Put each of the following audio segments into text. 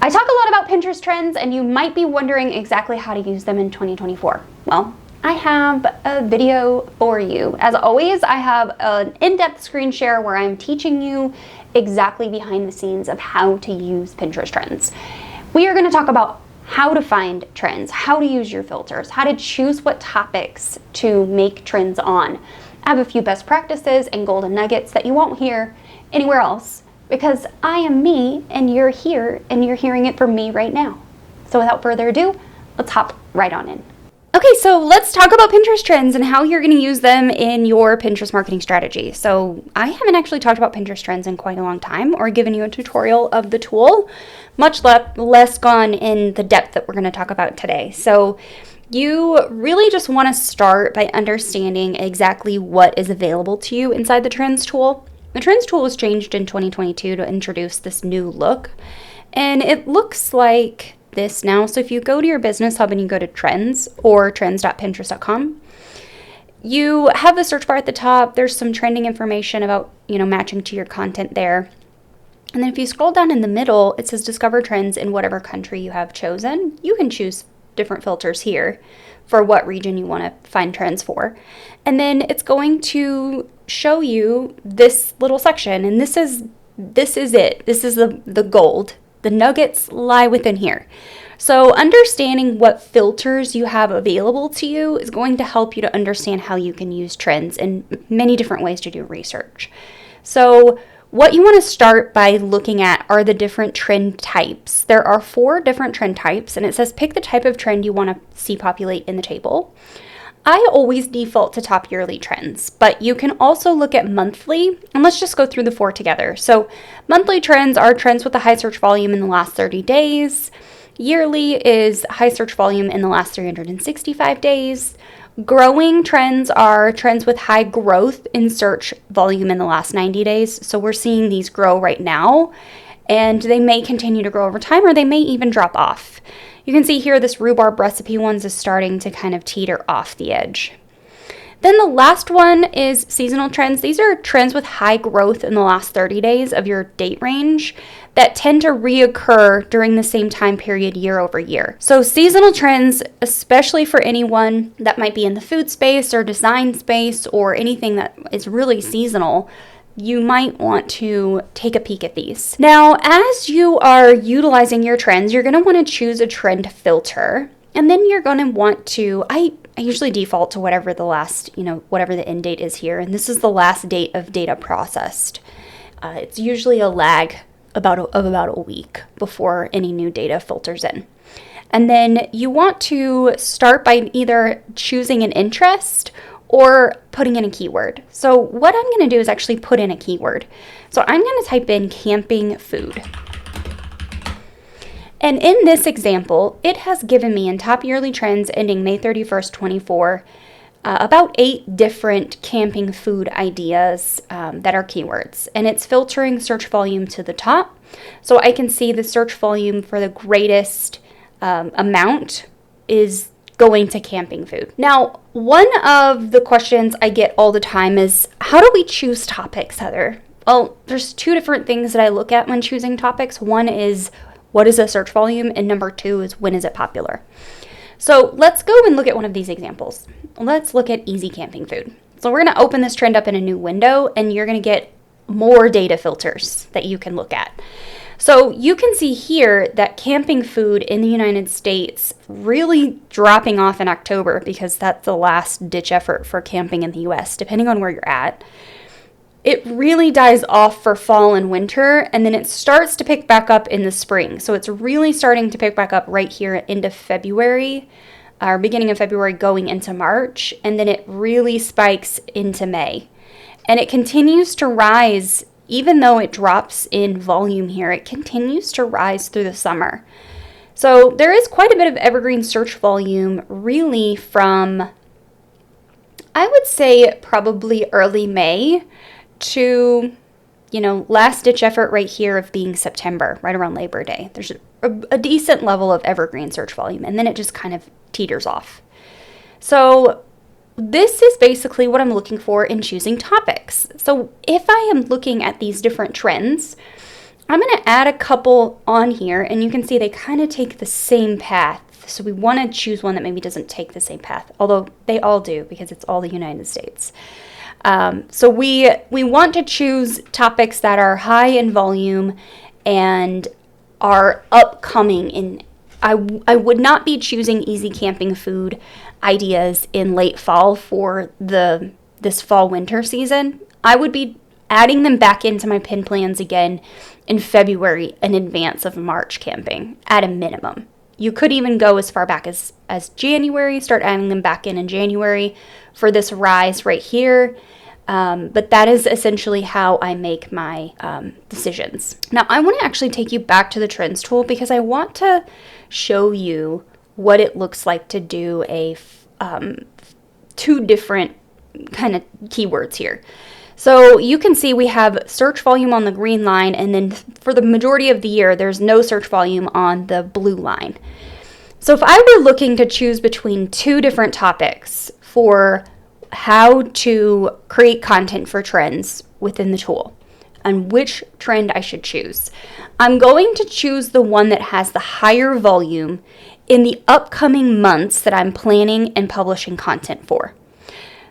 I talk a lot about Pinterest trends, and you might be wondering exactly how to use them in 2024. Well, I have a video for you. As always, I have an in-depth screen share where I'm teaching you exactly behind the scenes of how to use Pinterest trends. We are going to talk about how to find trends, how to use your filters, how to choose what topics to make trends on. I have a few best practices and golden nuggets that you won't hear anywhere else, because I am me and you're here and you're hearing it from me right now. So without further ado, let's hop right on in. Okay, so let's talk about Pinterest trends and how you're going to use them in your Pinterest marketing strategy. So I haven't actually talked about Pinterest trends in quite a long time or given you a tutorial of the tool, much less gone in the depth that we're going to talk about today. So you really just want to start by understanding exactly what is available to you inside the Trends tool. The Trends tool was changed in 2022 to introduce this new look, and it looks like this now. So if you go to your business hub and you go to Trends or trends.pinterest.com, you have the search bar at the top. There's some trending information about, matching to your content there. And then if you scroll down in the middle, it says Discover Trends in whatever country you have chosen. You can choose different filters here for what region you want to find trends for. And then it's going to show you this little section, and this is it. This is the gold. The nuggets lie within here. So understanding what filters you have available to you is going to help you to understand how you can use trends in many different ways to do research. So what you want to start by looking at are the different trend types. There are 4 different trend types, and it says pick the type of trend you want to see populate in the table. I always default to top yearly trends, but you can also look at monthly, and let's just go through the 4 together. So monthly trends are trends with a high search volume in the last 30 days. Yearly is high search volume in the last 365 days. Growing trends are trends with high growth in search volume in the last 90 days. So we're seeing these grow right now, and they may continue to grow over time, or they may even drop off. You can see here this rhubarb recipe ones is starting to kind of teeter off the edge. Then the last one is seasonal trends. These are trends with high growth in the last 30 days of your date range that tend to reoccur during the same time period year over year. So seasonal trends, especially for anyone that might be in the food space or design space or anything that is really seasonal, you might want to take a peek at these. Now, as you are utilizing your trends, you're going to want to choose a trend filter, and then you're going to want to, I usually default to whatever the last, whatever the end date is here, and this is the last date of data processed. It's usually a lag of about a week before any new data filters in. And then you want to start by either choosing an interest or putting in a keyword. So what I'm going to do is actually put in a keyword. So I'm going to type in camping food. And in this example, it has given me in top yearly trends ending May 31st, 24, about 8 different camping food ideas that are keywords. And it's filtering search volume to the top. So I can see the search volume for the greatest amount is going to camping food. Now, one of the questions I get all the time is, how do we choose topics, Heather? Well, there's 2 different things that I look at when choosing topics. One is, what is the search volume? And number 2 is, when is it popular? So let's go and look at one of these examples. Let's look at easy camping food. So we're going to open this trend up in a new window, and you're going to get more data filters that you can look at. So you can see here that camping food in the United States really dropping off in October, because that's the last ditch effort for camping in the US, depending on where you're at. It really dies off for fall and winter, and then it starts to pick back up in the spring. So it's really starting to pick back up right here at end of February, or beginning of February going into March, and then it really spikes into May. And it continues to rise. Even though it drops in volume here, it continues to rise through the summer. So there is quite a bit of evergreen search volume really from, I would say, probably early May to, last ditch effort right here of being September, right around Labor Day. There's a decent level of evergreen search volume, and then it just kind of teeters off. So this is basically what I'm looking for in choosing topics. So if I am looking at these different trends, I'm going to add a couple on here, and you can see they kind of take the same path. So we want to choose one that maybe doesn't take the same path, although they all do because it's all the United States. So we want to choose topics that are high in volume and are upcoming. I would not be choosing easy camping food ideas in late fall for this fall-winter season. I would be adding them back into my pin plans again in February in advance of March camping at a minimum. You could even go as far back as January, start adding them back in January for this rise right here. But that is essentially how I make my decisions. Now, I want to actually take you back to the trends tool because I want to show you what it looks like to do two different kind of keywords here. So you can see we have search volume on the green line, and then for the majority of the year, there's no search volume on the blue line. So if I were looking to choose between two different topics for how to create content for trends within the tool and which trend I should choose, I'm going to choose the one that has the higher volume in the upcoming months that I'm planning and publishing content for.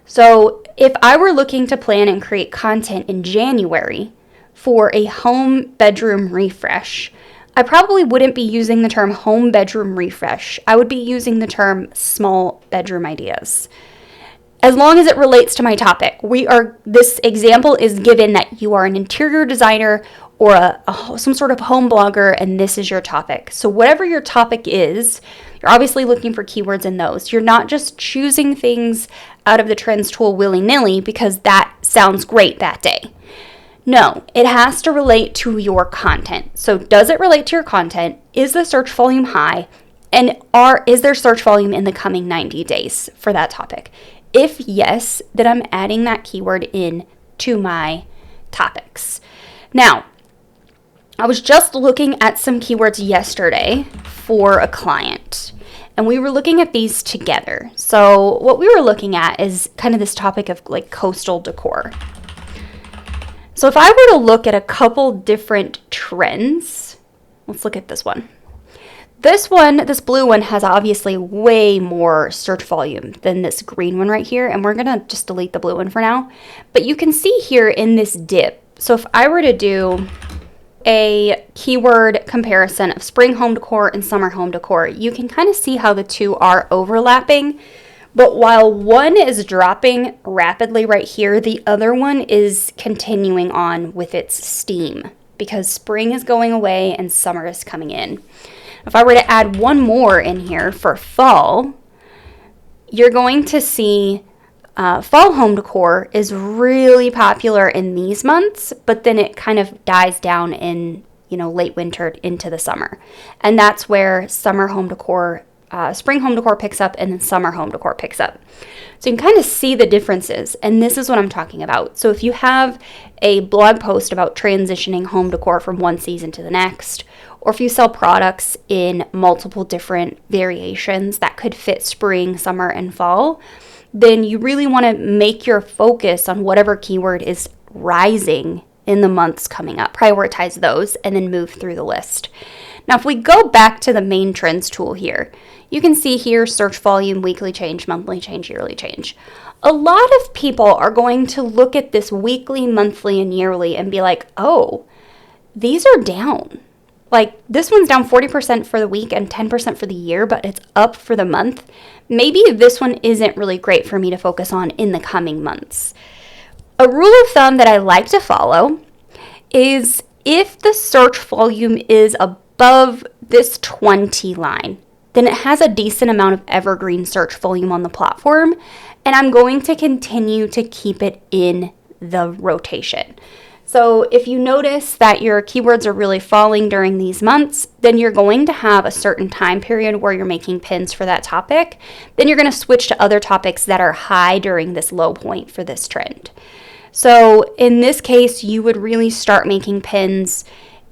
So if I were looking to plan and create content in January for a home bedroom refresh, I probably wouldn't be using the term home bedroom refresh. I would be using the term small bedroom ideas. As long as it relates to my topic. This example is given that you are an interior designer or some sort of home blogger, and this is your topic. So whatever your topic is, you're obviously looking for keywords in those. You're not just choosing things out of the trends tool willy-nilly because that sounds great that day. No, it has to relate to your content. So does it relate to your content? Is the search volume high? And is there search volume in the coming 90 days for that topic? If yes, then I'm adding that keyword in to my topics. Now, I was just looking at some keywords yesterday for a client, and we were looking at these together. So what we were looking at is kind of this topic of like coastal decor. So if I were to look at a couple different trends, let's look at this one. This blue one has obviously way more search volume than this green one right here, and we're gonna just delete the blue one for now. But you can see here in this dip, so if I were to do a keyword comparison of spring home decor and summer home decor, you can kind of see how the two are overlapping. But while one is dropping rapidly right here, the other one is continuing on with its steam because spring is going away and summer is coming in. If I were to add one more in here for fall, you're going to see fall home decor is really popular in these months, but then it kind of dies down in, late winter into the summer. And that's where summer home decor, spring home decor picks up, and then summer home decor picks up. So you can kind of see the differences, and this is what I'm talking about. So if you have a blog post about transitioning home decor from one season to the next, or if you sell products in multiple different variations that could fit spring, summer, and fall, then you really want to make your focus on whatever keyword is rising in the months coming up. Prioritize those and then move through the list. Now, if we go back to the main trends tool here, you can see here search volume, weekly change, monthly change, yearly change. A lot of people are going to look at this weekly, monthly, and yearly and be like, oh, these are down. Like this one's down 40% for the week and 10% for the year, but it's up for the month. Maybe this one isn't really great for me to focus on in the coming months. A rule of thumb that I like to follow is if the search volume is above this 20 line, then it has a decent amount of evergreen search volume on the platform, and I'm going to continue to keep it in the rotation. So if you notice that your keywords are really falling during these months, then you're going to have a certain time period where you're making pins for that topic. Then you're going to switch to other topics that are high during this low point for this trend. So in this case, you would really start making pins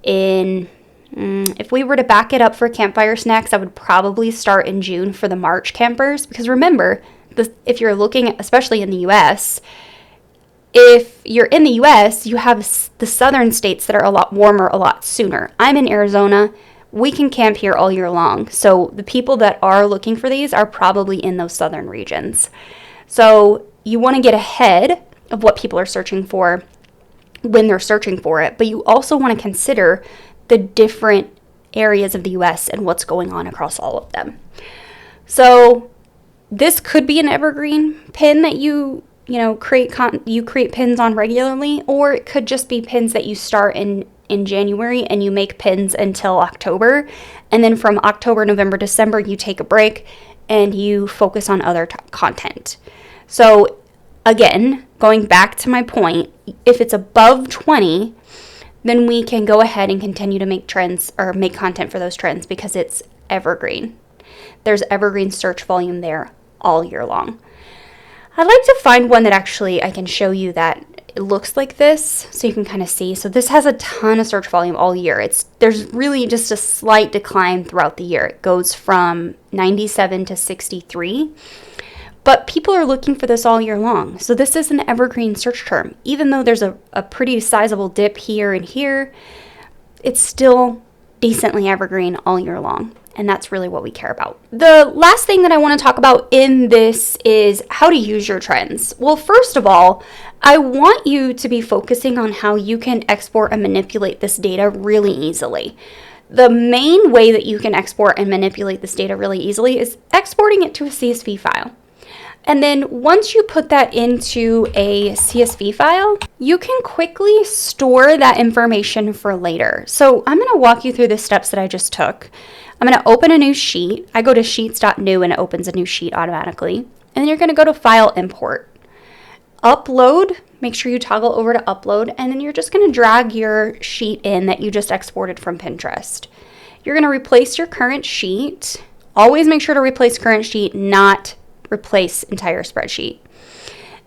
in, if we were to back it up for campfire snacks, I would probably start in June for the March campers. Because remember, if you're looking at, especially in the US, if you're in the US, you have the southern states that are a lot warmer a lot sooner. I'm in Arizona. We can camp here all year long. So the people that are looking for these are probably in those southern regions. So you want to get ahead of what people are searching for when they're searching for it, but you also want to consider the different areas of the US and what's going on across all of them. So this could be an evergreen pin that you create pins on regularly, or it could just be pins that you start in January and you make pins until October, and then from October, November, December you take a break and you focus on other content. So again, going back to my point, if it's above 20, then we can go ahead and continue to make trends or make content for those trends because it's evergreen. There's evergreen search volume there all year long. I'd like to find one that actually I can show you that it looks like this so you can kind of see. So this has a ton of search volume all year. There's really just a slight decline throughout the year. It goes from 97 to 63. But people are looking for this all year long. So this is an evergreen search term. Even though there's a pretty sizable dip here and here, it's still decently evergreen all year long. And that's really what we care about. The last thing that I want to talk about in this is how to use your trends. Well, first of all, I want you to be focusing on how you can export and manipulate this data really easily. The main way that you can export and manipulate this data really easily is exporting it to a CSV file. And then once you put that into a CSV file, you can quickly store that information for later. So I'm going to walk you through the steps that I just took. I'm going to open a new sheet. I go to sheets.new and it opens a new sheet automatically. And then you're going to go to File, Import. Upload, make sure you toggle over to Upload, and then you're just going to drag your sheet in that you just exported from Pinterest. You're going to replace your current sheet. Always make sure to replace current sheet, not replace entire spreadsheet.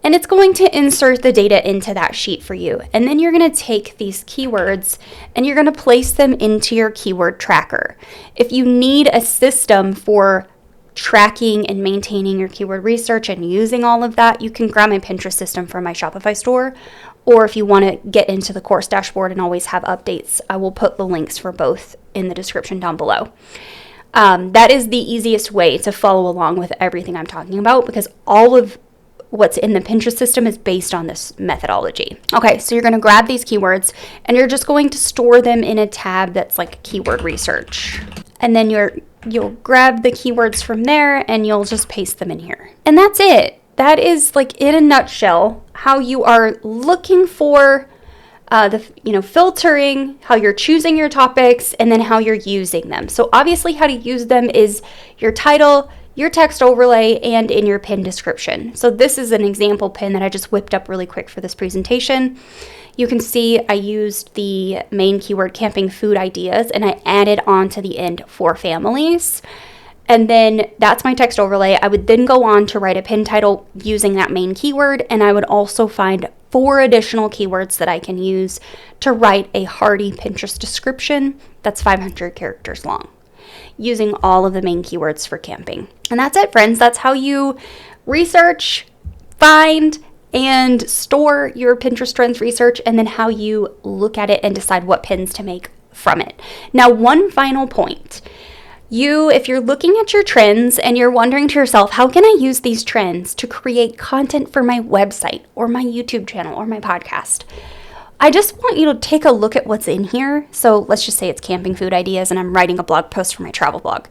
And it's going to insert the data into that sheet for you. And then you're going to take these keywords and you're going to place them into your keyword tracker. If you need a system for tracking and maintaining your keyword research and using all of that, you can grab my Pinterest system from my Shopify store. Or if you want to get into the course dashboard and always have updates, I will put the links for both in the description down below. That is the easiest way to follow along with everything I'm talking about because all of what's in the Pinterest system is based on this methodology. Okay, so you're going to grab these keywords and you're just going to store them in a tab that's like keyword research. And then you'll grab the keywords from there and you'll just paste them in here. And that's it. That is like in a nutshell how you are looking for filtering, how you're choosing your topics, and then how you're using them. So obviously how to use them is your title, your text overlay, and in your pin description. So this is an example pin that I just whipped up really quick for this presentation. You can see I used the main keyword camping food ideas and I added on to the end for families. And then that's my text overlay. I would then go on to write a pin title using that main keyword, and I would also find 4 additional keywords that I can use to write a hearty Pinterest description that's 500 characters long, using all of the main keywords for camping. And that's it, friends. That's how you research, find, and store your Pinterest trends research, and then how you look at it and decide what pins to make from it. Now, one final point. If you're looking at your trends and you're wondering to yourself, how can I use these trends to create content for my website or my YouTube channel or my podcast? I just want you to take a look at what's in here. So let's just say it's camping food ideas and I'm writing a blog post for my travel blog.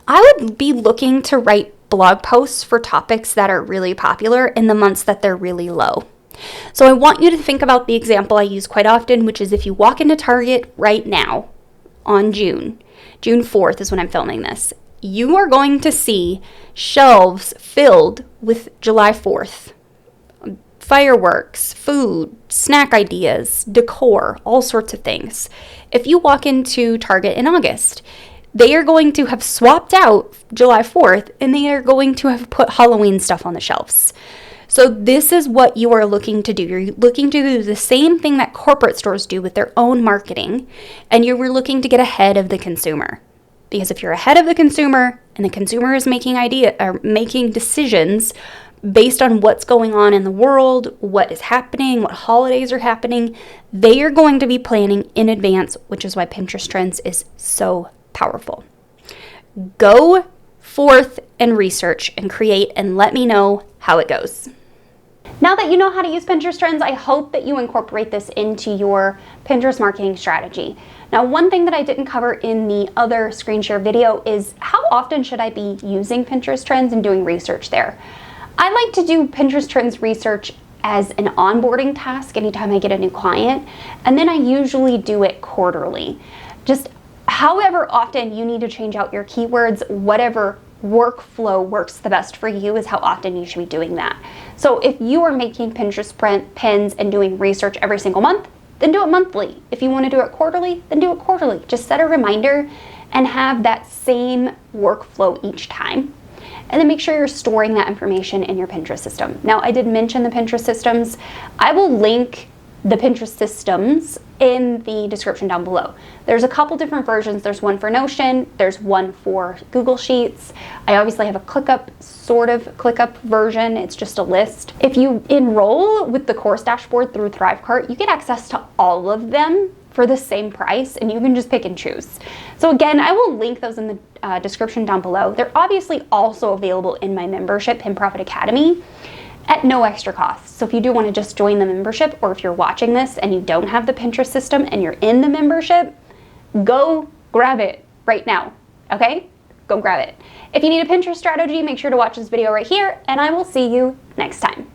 I would be looking to write blog posts for topics that are really popular in the months that they're really low. So I want you to think about the example I use quite often, which is if you walk into Target right now on June 4th is when I'm filming this, you are going to see shelves filled with July 4th. Fireworks, food, snack ideas, decor, all sorts of things. If you walk into Target in August, they are going to have swapped out July 4th and they are going to have put Halloween stuff on the shelves. So this is what you are looking to do. You're looking to do the same thing that corporate stores do with their own marketing, and you were looking to get ahead of the consumer. Because if you're ahead of the consumer and the consumer is making decisions based on what's going on in the world, what is happening, what holidays are happening. They are going to be planning in advance, which is why Pinterest Trends is so powerful. Go forth and research and create and let me know how it goes. Now that you know how to use Pinterest Trends, I hope that you incorporate this into your Pinterest marketing strategy. Now, one thing that I didn't cover in the other screen share video is how often should I be using Pinterest Trends and doing research there? I like to do Pinterest Trends research as an onboarding task anytime I get a new client, and then I usually do it quarterly. Just however often you need to change out your keywords, whatever workflow works the best for you is how often you should be doing that. So if you are making Pinterest pins and doing research every single month, then do it monthly. If you want to do it quarterly, then do it quarterly. Just set a reminder and have that same workflow each time. And then make sure you're storing that information in your Pinterest system. Now, I did mention the Pinterest systems. I will link the Pinterest systems in the description down below. There's a couple different versions. There's one for Notion, there's one for Google Sheets. I obviously have a sort of ClickUp version. It's just a list. If you enroll with the course dashboard through ThriveCart, you get access to all of them for the same price, and you can just pick and choose. So again, I will link those in the description down below. They're obviously also available in my membership, Pin Profit Academy, at no extra cost. So if you do want to just join the membership, or if you're watching this and you don't have the Pinterest system and you're in the membership, go grab it right now, okay? Go grab it. If you need a Pinterest strategy, make sure to watch this video right here, and I will see you next time.